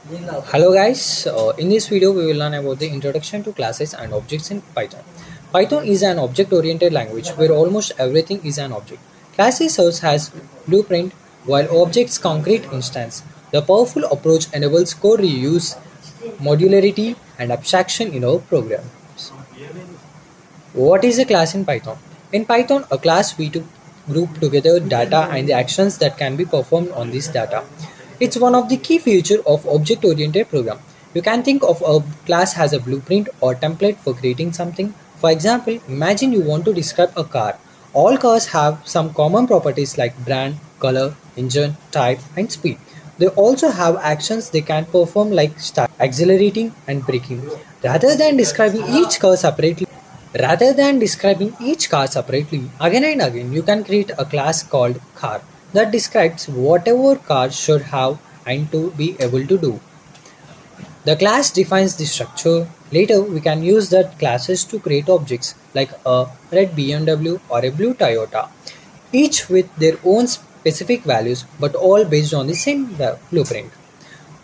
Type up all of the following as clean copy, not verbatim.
Hello guys, in this video we will learn about the introduction to classes and objects in Python. Python is an object-oriented language where almost everything is an object. Classes serves as blueprint while objects concrete instance. The powerful approach enables code reuse, modularity and abstraction in our programs. What is a class in Python? In Python, a class we to group together data and the actions that can be performed on this data. It's one of the key features of object-oriented program. You can think of a class as a blueprint or template for creating something. For example, imagine you want to describe a car. All cars have some common properties like brand, color, engine, type, and speed. They also have actions they can perform like start, accelerating, and braking. Rather than describing each car separately, Rather than describing each car separately, again and again, you can create a class called car that describes whatever car should have and to be able to do. The class defines the structure. Later, we can use that classes to create objects like a red BMW or a blue Toyota, each with their own specific values but all based on the same blueprint.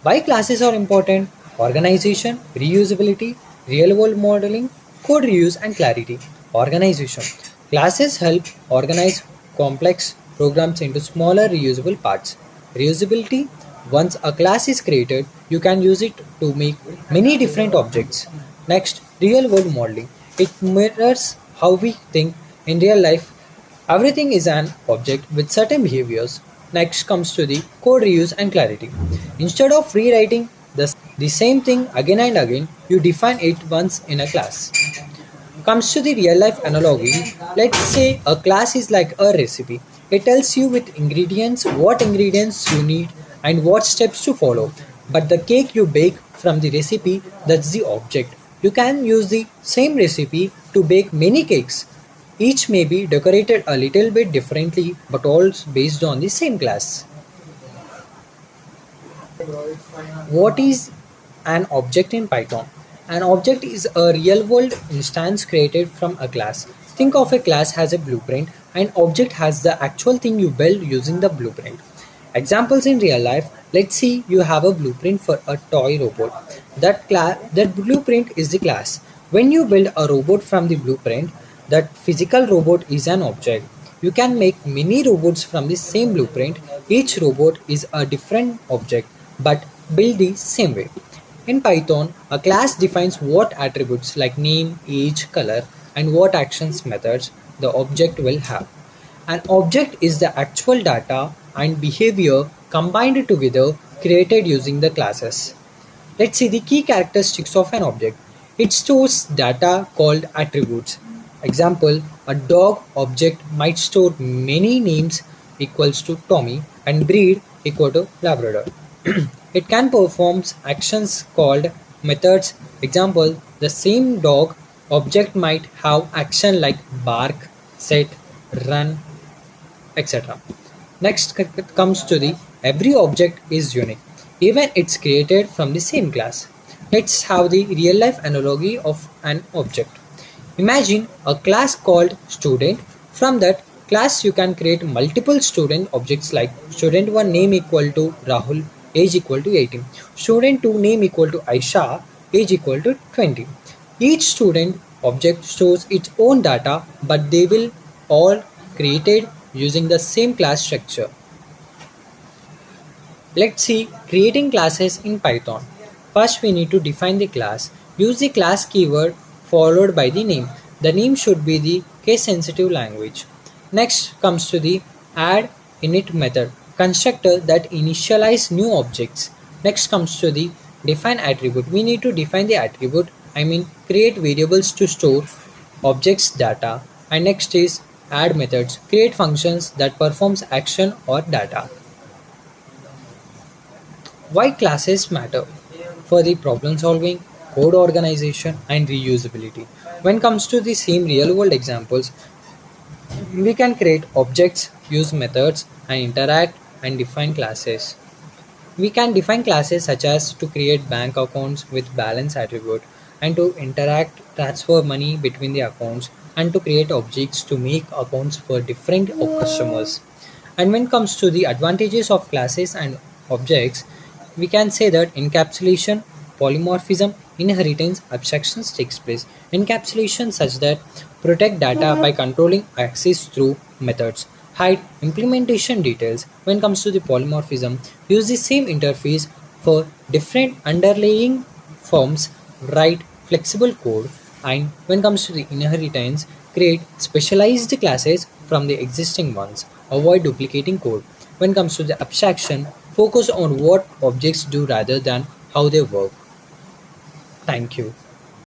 Why classes are important? Organization, reusability, real world modeling, code reuse and clarity. Organization. Classes help organize complex programs into smaller reusable parts. Reusability. Once a class is created, you can use it to make many different objects. Next, real world modeling. It mirrors how we think in real life. Everything is an object with certain behaviors. Next comes to the code reuse and clarity. Instead of rewriting the same thing again and again, you define it once in a class. Comes to the real life analogy, let's say a class is like a recipe. It tells you with ingredients what ingredients you need and what steps to follow. But the cake you bake from the recipe, that's the object. You can use the same recipe to bake many cakes. Each may be decorated a little bit differently but all based on the same class. What is an object in Python? An object is a real world instance created from a class. Think of a class as a blueprint and object has the actual thing you build using the blueprint. Examples in real life, let's see you have a blueprint for a toy robot. That blueprint is the class. When you build a robot from the blueprint, that physical robot is an object. You can make many robots from the same blueprint. Each robot is a different object but built the same way. In Python, a class defines what attributes like name, age, color, and what actions methods the object will have. An object is the actual data and behavior combined together created using the classes. Let's see the key characteristics of an object. It stores data called attributes. Example, a dog object might store many names equals to Tommy and breed equal to Labrador. It can perform actions called methods. Example, the same dog object might have action like bark, sit, run, etc. Next comes to the every object is unique, even it's created from the same class. Let's have the real life analogy of an object. Imagine a class called student. From that class you can create multiple student objects like student 1 name equal to Rahul, age equal to 18, student 2 name equal to Aisha, age equal to 20. Each student object stores its own data but they will all created using the same class structure. Let's see creating classes in Python. First we need to define the class. Use the class keyword followed by the name. The name should be the case sensitive language. Next comes to the add init method, constructor that initialize new objects. Next comes to the define attribute. We need to define the attribute, create variables to store objects data. And next is add methods, create functions that performs action or data. Why classes matter? For the problem solving, code organization and reusability. When it comes to the same real world examples, we can create objects, use methods and interact and define classes. We can define classes such as to create bank accounts with balance attribute and to interact, transfer money between the accounts and to create objects to make accounts for different customers. And when it comes to the advantages of classes and objects, we can say that encapsulation, polymorphism, inheritance, abstractions takes place. Encapsulation such that protect data by controlling access through methods. Hide implementation details. When it comes to the polymorphism, use the same interface for different underlying forms, write flexible code, and when it comes to the inheritance, create specialized classes from the existing ones. Avoid duplicating code. When it comes to the abstraction, focus on what objects do rather than how they work. Thank you.